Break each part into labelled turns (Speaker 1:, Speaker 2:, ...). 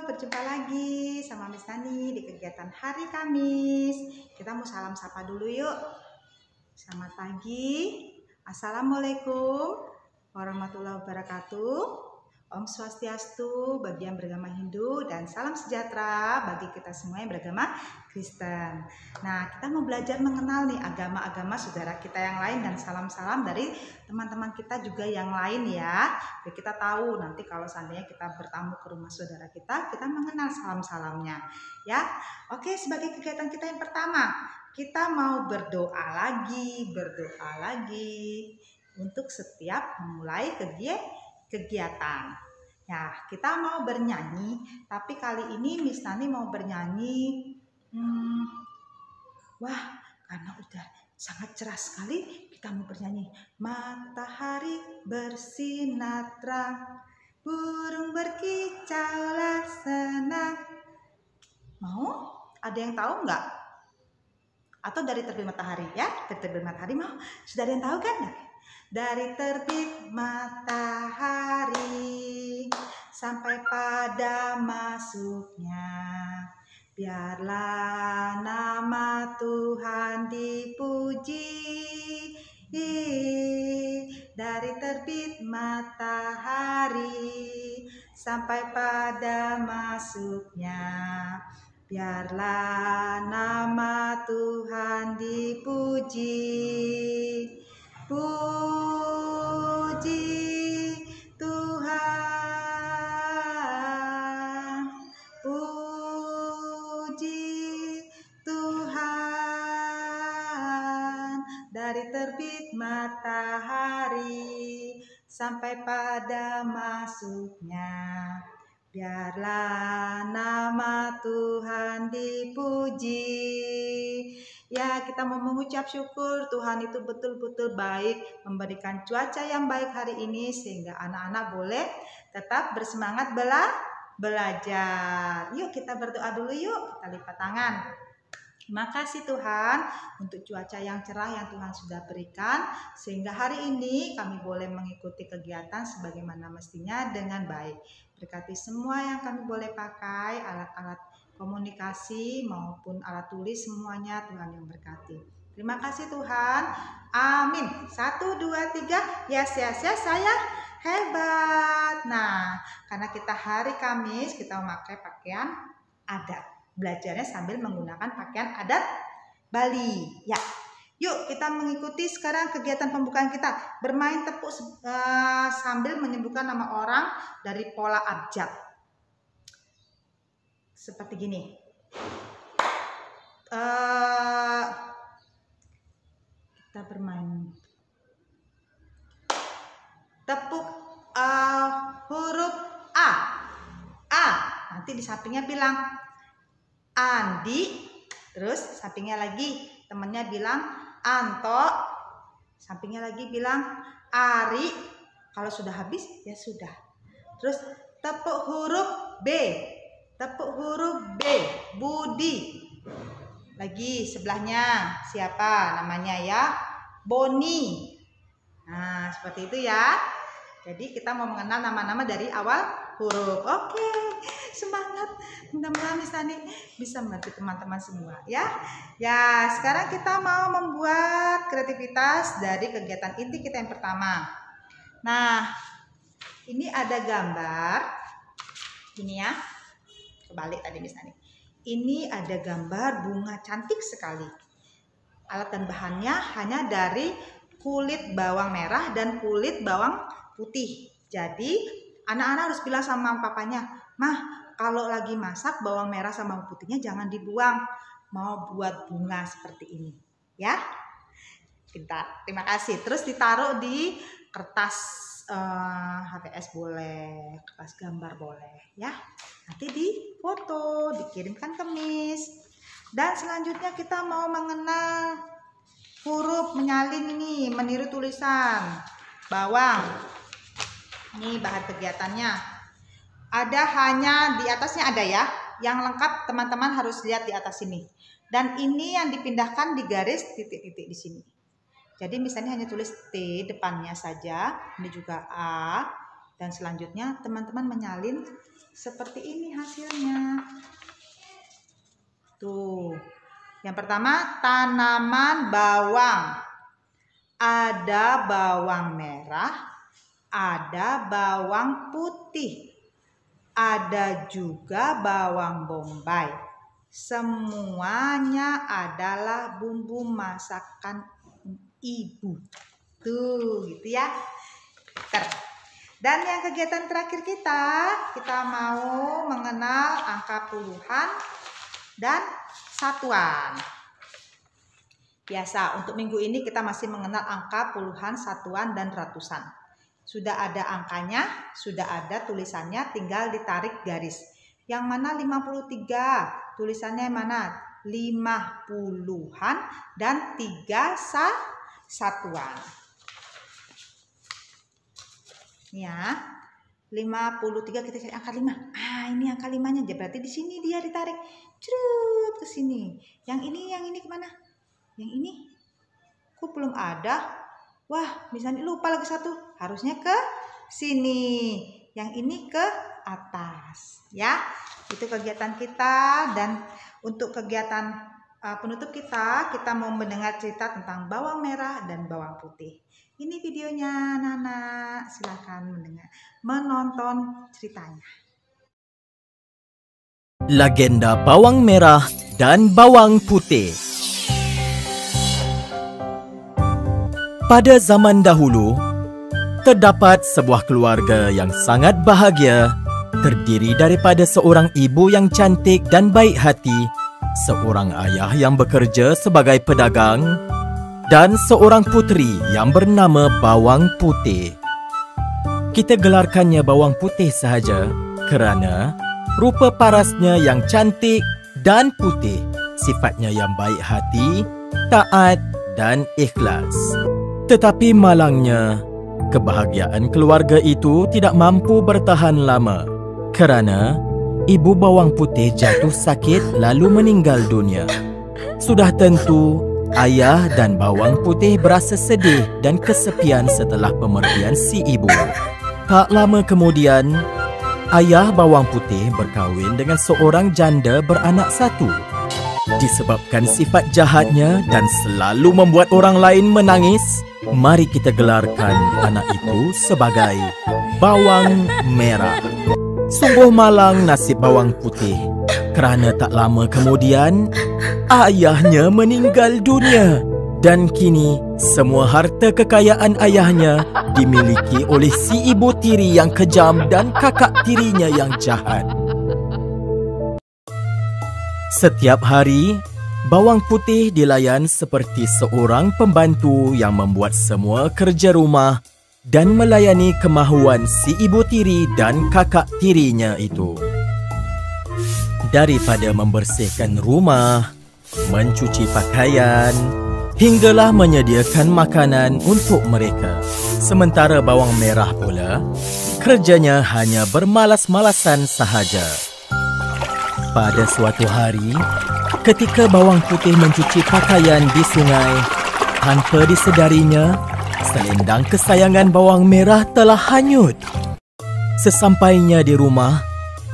Speaker 1: berjumpa lagi sama Miss Nani di kegiatan hari Kamis. Kita mau salam sapa dulu yuk. Selamat pagi. Assalamualaikum warahmatullahi wabarakatuh. Om Swastiastu bagi yang beragama Hindu dan salam sejahtera bagi kita semua yang beragama Kristen. Nah, kita mau belajar mengenal nih agama-agama saudara kita yang lain dan salam-salam dari teman-teman kita juga yang lain ya. Biar kita tahu nanti kalau seandainya kita bertamu ke rumah saudara kita mengenal salam-salamnya ya. Oke, sebagai kegiatan kita yang pertama, kita mau berdoa lagi untuk setiap memulai kegiatan. Ya, kita mau bernyanyi, tapi kali ini Miss Nani mau bernyanyi. Karena udah sangat cerah sekali, kita mau bernyanyi. Matahari bersinar terang, burung berkicaulah senang. Mau? Ada yang tahu nggak? Atau dari terbit matahari ya? Dari terbit matahari mau? Sudah ada yang tahu kan? Dari terbit matahari sampai pada masuknya, biarlah nama Tuhan dipuji. Dari terbit matahari sampai pada masuknya, biarlah nama Tuhan dipuji. Puji Tuhan, puji Tuhan. Dari terbit matahari sampai pada masuknya, biarlah nama Tuhan dipuji. Ya, kita mau mengucap syukur Tuhan itu betul-betul baik, memberikan cuaca yang baik hari ini sehingga anak-anak boleh tetap bersemangat belajar. Yuk kita berdoa dulu yuk, kita lipat tangan. Terima kasih Tuhan untuk cuaca yang cerah yang Tuhan sudah berikan sehingga hari ini kami boleh mengikuti kegiatan sebagaimana mestinya dengan baik. Berkati semua yang kami boleh pakai, alat-alat komunikasi maupun alat tulis, semuanya Tuhan yang berkati. Terima kasih Tuhan. Amin. 1, 2, 3. Yes, saya hebat. Nah, karena kita hari Kamis, kita memakai pakaian adat. Belajarnya sambil menggunakan pakaian adat Bali. Ya, yuk kita mengikuti sekarang kegiatan pembukaan kita. Bermain tepuk sambil menyebutkan nama orang dari pola abjad. Seperti gini. Kita bermain tepuk huruf A. Nanti di sampingnya bilang Andi, terus sampingnya lagi temennya bilang Anto, sampingnya lagi bilang Ari. Kalau sudah habis ya sudah. Terus tepuk huruf B. Tepuk huruf B, Budi. Lagi sebelahnya siapa namanya ya? Boni. Nah, seperti itu ya. Jadi kita mau mengenal nama-nama dari awal huruf. Oke, semangat. Mudah-mudahan Miss Nani bisa membantu teman-teman semua ya. Ya, sekarang kita mau membuat kreativitas dari kegiatan inti kita yang pertama. Nah, ini ada gambar. Ini ya. Kebalik tadi Miss Nani. Ini ada gambar bunga cantik sekali. Alat dan bahannya hanya dari kulit bawang merah dan kulit bawang putih. Jadi anak-anak harus bilang sama papanya, "Mah, kalau lagi masak bawang merah sama bawang putihnya jangan dibuang. Mau buat bunga seperti ini." Ya. Terima kasih. Terus ditaruh di kertas HVS boleh, kertas gambar boleh ya. Nanti difoto, dikirimkan ke Miss. Dan selanjutnya kita mau mengenal huruf menyalin ini, meniru tulisan bawang. Ini bahan kegiatannya. Ada hanya di atasnya ada ya. Yang lengkap teman-teman harus lihat di atas sini. Dan ini yang dipindahkan di garis titik-titik di sini. Jadi misalnya hanya tulis T depannya saja. Ini juga A. Dan selanjutnya teman-teman menyalin seperti ini hasilnya. Tuh. Yang pertama tanaman bawang. Ada bawang merah, ada bawang putih, ada juga bawang bombay. Semuanya adalah bumbu masakan ibu. Tuh, gitu ya. Dan yang kegiatan terakhir kita mau mengenal angka puluhan dan satuan. Biasa, untuk minggu ini kita masih mengenal angka puluhan, satuan, dan ratusan. Sudah ada angkanya, sudah ada tulisannya, tinggal ditarik garis. Yang mana 53? Tulisannya mana? 50-an dan 3 satuan. Ya, 53 kita cari angka 5. Ini angka 5-nya. Berarti di sini dia ditarik. Cerut ke sini. Yang ini kemana? Yang ini kok belum ada? Wah, misalnya lupa lagi satu. Harusnya ke sini. Yang ini ke atas. Ya, itu kegiatan kita. Dan untuk kegiatan penutup kita mau mendengar cerita tentang bawang merah dan bawang putih. Ini videonya, Nana. Silakan menonton ceritanya.
Speaker 2: Legenda bawang merah dan bawang putih. Pada zaman dahulu, terdapat sebuah keluarga yang sangat bahagia, terdiri daripada seorang ibu yang cantik dan baik hati, seorang ayah yang bekerja sebagai pedagang, dan seorang puteri yang bernama Bawang Putih. Kita gelarkannya Bawang Putih sahaja kerana rupa parasnya yang cantik dan putih, sifatnya yang baik hati, taat dan ikhlas. Tetapi malangnya, kebahagiaan keluarga itu tidak mampu bertahan lama kerana ibu Bawang Putih jatuh sakit lalu meninggal dunia. Sudah tentu ayah dan Bawang Putih berasa sedih dan kesepian setelah pemergian si ibu. Tak lama kemudian, ayah Bawang Putih berkahwin dengan seorang janda beranak satu. Disebabkan sifat jahatnya dan selalu membuat orang lain menangis, mari kita gelarkan anak itu sebagai Bawang Merah. Sungguh malang nasib Bawang Putih kerana tak lama kemudian ayahnya meninggal dunia dan kini semua harta kekayaan ayahnya dimiliki oleh si ibu tiri yang kejam dan kakak tirinya yang jahat. Setiap hari, Bawang Putih dilayan seperti seorang pembantu yang membuat semua kerja rumah dan melayani kemahuan si ibu tiri dan kakak tirinya itu. Daripada membersihkan rumah, mencuci pakaian, hinggalah menyediakan makanan untuk mereka. Sementara Bawang Merah pula, kerjanya hanya bermalas-malasan sahaja. Pada suatu hari, ketika Bawang Putih mencuci pakaian di sungai, tanpa disedarinya, selendang kesayangan Bawang Merah telah hanyut. Sesampainya di rumah,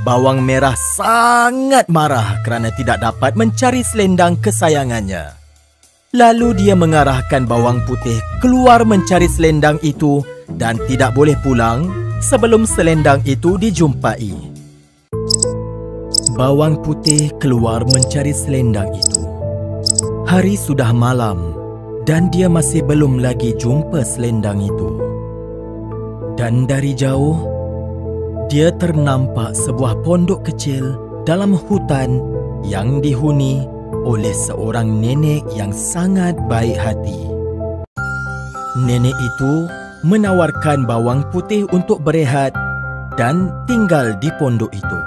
Speaker 2: Bawang Merah sangat marah kerana tidak dapat mencari selendang kesayangannya. Lalu dia mengarahkan Bawang Putih keluar mencari selendang itu dan tidak boleh pulang sebelum selendang itu dijumpai. Bawang Putih keluar mencari selendang itu. Hari sudah malam dan dia masih belum lagi jumpa selendang itu. Dan dari jauh, dia ternampak sebuah pondok kecil dalam hutan yang dihuni oleh seorang nenek yang sangat baik hati. Nenek itu menawarkan Bawang Putih untuk berehat dan tinggal di pondok itu.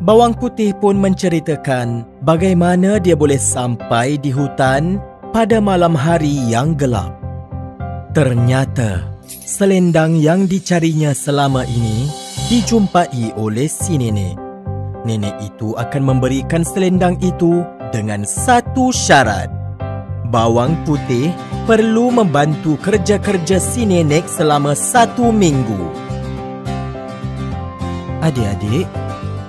Speaker 2: Bawang Putih pun menceritakan bagaimana dia boleh sampai di hutan pada malam hari yang gelap. Ternyata, selendang yang dicarinya selama ini dijumpai oleh si nenek. Nenek itu akan memberikan selendang itu dengan satu syarat. Bawang Putih perlu membantu kerja-kerja si nenek selama 1 minggu. Adik-adik,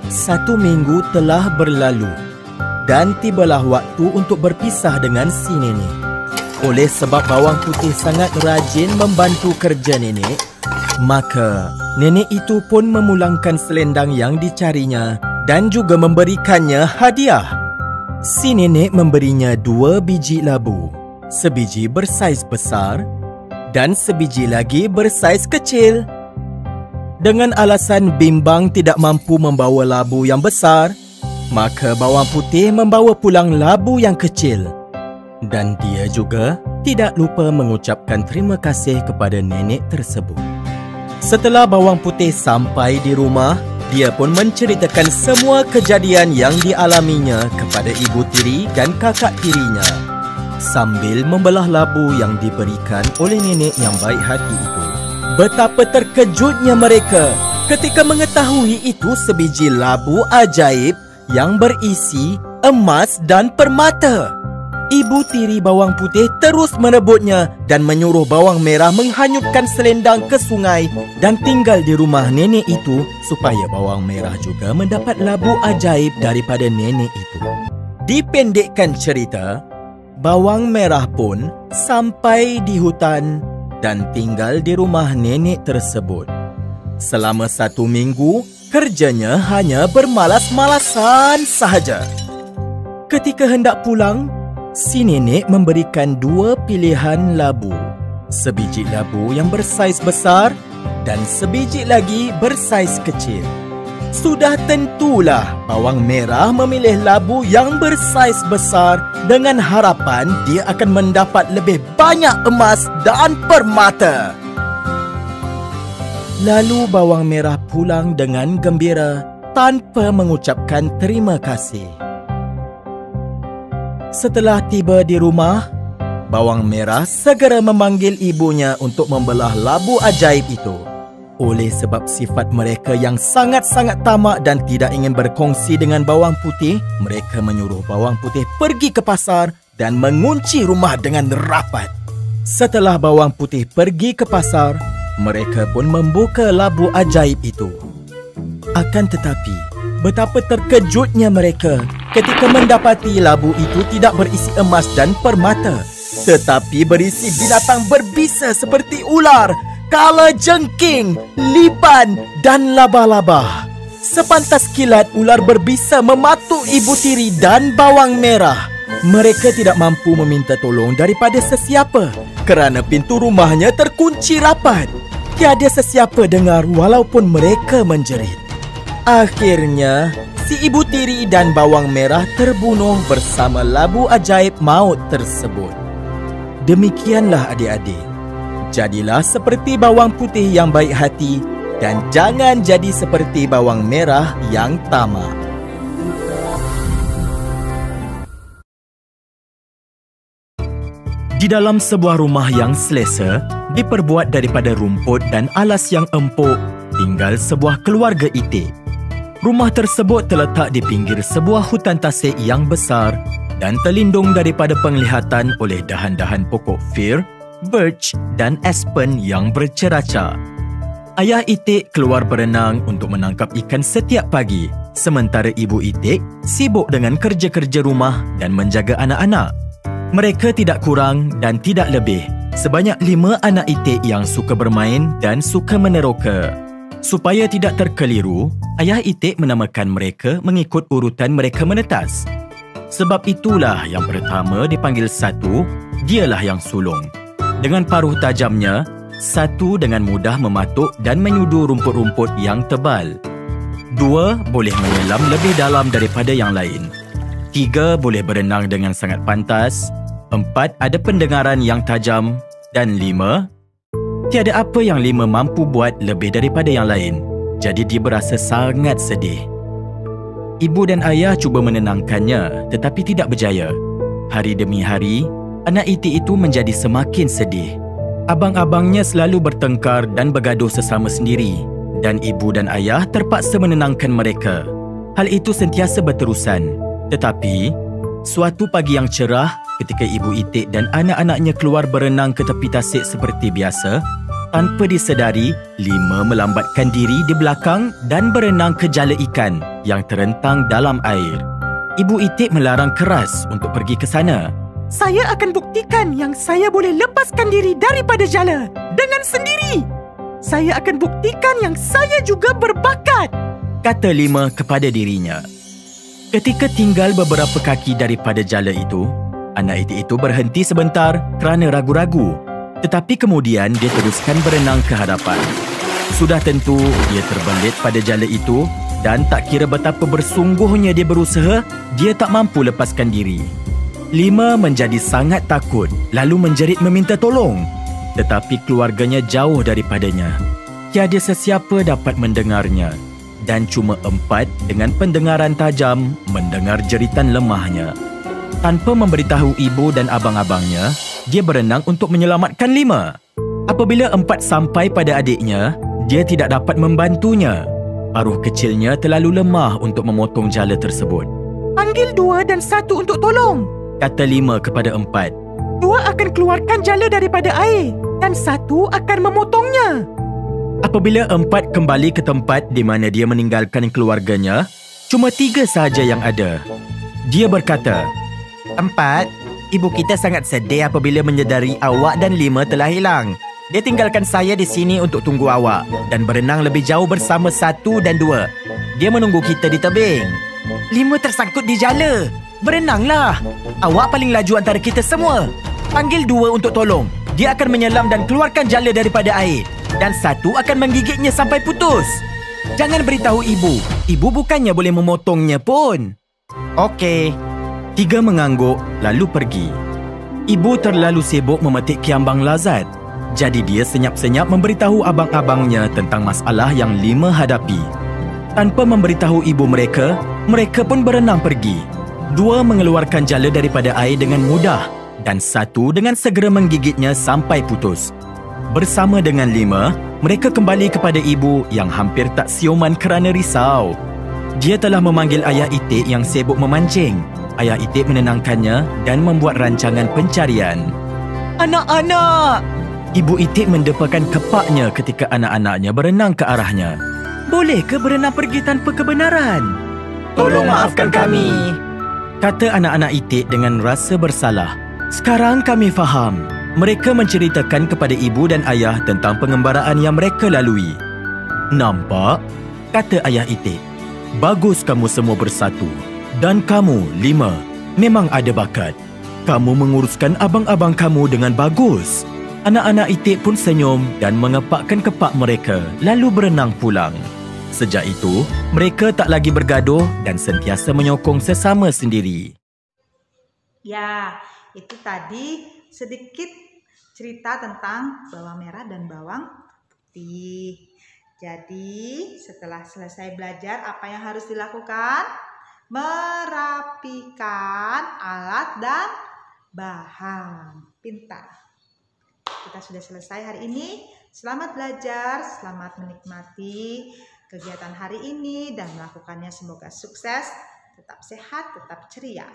Speaker 2: 1 minggu telah berlalu dan tibalah waktu untuk berpisah dengan si nenek. Oleh sebab bawang putih sangat rajin membantu kerja nenek, maka nenek itu pun memulangkan selendang yang dicarinya dan juga memberikannya hadiah. Si nenek memberinya 2 biji labu, sebiji bersaiz besar dan sebiji lagi bersaiz kecil. Dengan alasan bimbang tidak mampu membawa labu yang besar, maka bawang putih membawa pulang labu yang kecil. Dan dia juga tidak lupa mengucapkan terima kasih kepada nenek tersebut. Setelah bawang putih sampai di rumah, dia pun menceritakan semua kejadian yang dialaminya kepada ibu tiri dan kakak tirinya, sambil membelah labu yang diberikan oleh nenek yang baik hati itu. Betapa terkejutnya mereka ketika mengetahui itu sebiji labu ajaib yang berisi emas dan permata. Ibu tiri bawang putih terus merebutnya dan menyuruh bawang merah menghanyutkan selendang ke sungai dan tinggal di rumah nenek itu supaya bawang merah juga mendapat labu ajaib daripada nenek itu. Dipendekkan cerita, bawang merah pun sampai di hutan dan tinggal di rumah nenek tersebut. Selama 1 minggu, kerjanya hanya bermalas-malasan sahaja. Ketika hendak pulang, si nenek memberikan 2 pilihan labu. Sebiji labu yang bersaiz besar dan sebiji lagi bersaiz kecil. Sudah tentulah bawang merah memilih labu yang bersaiz besar dengan harapan dia akan mendapat lebih banyak emas dan permata. Lalu bawang merah pulang dengan gembira tanpa mengucapkan terima kasih. Setelah tiba di rumah, bawang merah segera memanggil ibunya untuk membelah labu ajaib itu. Oleh sebab sifat mereka yang sangat-sangat tamak dan tidak ingin berkongsi dengan bawang putih, mereka menyuruh bawang putih pergi ke pasar dan mengunci rumah dengan rapat. Setelah bawang putih pergi ke pasar, mereka pun membuka labu ajaib itu. Akan tetapi, betapa terkejutnya mereka ketika mendapati labu itu tidak berisi emas dan permata, tetapi berisi binatang berbisa seperti ular, kalajengking, lipan dan laba-laba. Sepantas kilat ular berbisa mematuk ibu tiri dan bawang merah. Mereka tidak mampu meminta tolong daripada sesiapa kerana pintu rumahnya terkunci rapat. Tiada sesiapa dengar walaupun mereka menjerit. Akhirnya, si ibu tiri dan bawang merah terbunuh bersama labu ajaib maut tersebut. Demikianlah adik-adik. Jadilah seperti bawang putih yang baik hati dan jangan jadi seperti bawang merah yang tamak. Di dalam sebuah rumah yang selesa, diperbuat daripada rumput dan alas yang empuk, tinggal sebuah keluarga itik. Rumah tersebut terletak di pinggir sebuah hutan tasik yang besar dan terlindung daripada penglihatan oleh dahan-dahan pokok fir, birch dan aspen yang berceracak. Ayah itik keluar berenang untuk menangkap ikan setiap pagi, sementara ibu itik sibuk dengan kerja-kerja rumah dan menjaga anak-anak. Mereka tidak kurang dan tidak lebih, sebanyak 5 anak itik yang suka bermain dan suka meneroka. Supaya tidak terkeliru, ayah itik menamakan mereka mengikut urutan mereka menetas. Sebab itulah yang pertama dipanggil Satu, dialah yang sulung. Dengan paruh tajamnya, Satu dengan mudah mematuk dan menyudur rumput-rumput yang tebal. 2 boleh menyelam lebih dalam daripada yang lain. 3 boleh berenang dengan sangat pantas. 4 ada pendengaran yang tajam. Dan 5, tiada apa yang 5 mampu buat lebih daripada yang lain. Jadi dia berasa sangat sedih. Ibu dan ayah cuba menenangkannya tetapi tidak berjaya. Hari demi hari, anak itik itu menjadi semakin sedih. Abang-abangnya selalu bertengkar dan bergaduh sesama sendiri dan ibu dan ayah terpaksa menenangkan mereka. Hal itu sentiasa berterusan. Tetapi, suatu pagi yang cerah ketika Ibu Itik dan anak-anaknya keluar berenang ke tepi tasik seperti biasa, tanpa disedari, Lima melambatkan diri di belakang dan berenang ke jala ikan yang terentang dalam air. Ibu Itik melarang keras untuk pergi ke sana.
Speaker 3: Saya akan buktikan yang saya boleh lepaskan diri daripada jala dengan sendiri. Saya akan buktikan yang saya juga berbakat,
Speaker 2: kata Lima kepada dirinya. Ketika tinggal beberapa kaki daripada jala itu, anak itik itu berhenti sebentar kerana ragu-ragu. Tetapi kemudian dia teruskan berenang ke hadapan. Sudah tentu dia terbelit pada jala itu dan tak kira betapa bersungguhnya dia berusaha, dia tak mampu lepaskan diri. Lima menjadi sangat takut lalu menjerit meminta tolong. Tetapi keluarganya jauh daripadanya. Tiada sesiapa dapat mendengarnya. Dan cuma 4 dengan pendengaran tajam mendengar jeritan lemahnya. Tanpa memberitahu ibu dan abang-abangnya, dia berenang untuk menyelamatkan Lima. Apabila 4 sampai pada adiknya, dia tidak dapat membantunya. Paruh kecilnya terlalu lemah untuk memotong jala tersebut.
Speaker 3: Panggil 2 dan 1 untuk tolong,
Speaker 2: kata Lima kepada 4.
Speaker 3: 2 akan keluarkan jala daripada air dan 1 akan memotongnya.
Speaker 2: Apabila 4 kembali ke tempat di mana dia meninggalkan keluarganya, cuma 3 sahaja yang ada. Dia berkata,
Speaker 4: 4, ibu kita sangat sedih apabila menyedari awak dan 5 telah hilang. Dia tinggalkan saya di sini untuk tunggu awak dan berenang lebih jauh bersama 1 dan 2. Dia menunggu kita di tebing. 5 tersangkut di jala. Berenanglah. Awak paling laju antara kita semua. Panggil 2 untuk tolong. Dia akan menyelam dan keluarkan jala daripada air. Dan 1 akan menggigitnya sampai putus. Jangan beritahu ibu. Ibu bukannya boleh memotongnya pun. Okey.
Speaker 2: 3 mengangguk lalu pergi. Ibu terlalu sibuk memetik kiambang lazat. Jadi dia senyap-senyap memberitahu abang-abangnya tentang masalah yang 5 hadapi. Tanpa memberitahu ibu mereka, mereka pun berenang pergi. 2 mengeluarkan jala daripada air dengan mudah dan 1 dengan segera menggigitnya sampai putus. Bersama dengan 5, mereka kembali kepada ibu yang hampir tak siuman kerana risau. Dia telah memanggil ayah Itik yang sibuk memancing. Ayah Itik menenangkannya dan membuat rancangan pencarian.
Speaker 3: Anak-anak!
Speaker 2: Ibu Itik mendepakan kepaknya ketika anak-anaknya berenang ke arahnya.
Speaker 4: Boleh ke berenang pergi tanpa kebenaran?
Speaker 3: Tolong maafkan kami,
Speaker 2: kata anak-anak Itik dengan rasa bersalah. Sekarang kami faham. Mereka menceritakan kepada ibu dan ayah tentang pengembaraan yang mereka lalui. Nampak? Kata ayah Itik. Bagus kamu semua bersatu. Dan kamu, 5, memang ada bakat. Kamu menguruskan abang-abang kamu dengan bagus. Anak-anak Itik pun senyum dan mengepakkan kepak mereka lalu berenang pulang. Sejak itu, mereka tak lagi bergaduh dan sentiasa menyokong sesama sendiri.
Speaker 1: Ya, itu tadi sedikit cerita tentang bawang merah dan bawang putih. Jadi, setelah selesai belajar, apa yang harus dilakukan? Merapikan alat dan bahan. Pintar. Kita sudah selesai hari ini. Selamat belajar, selamat menikmati kegiatan hari ini dan melakukannya semoga sukses, tetap sehat, tetap ceria.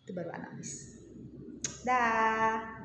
Speaker 1: Itu baru anak Miss. Dah.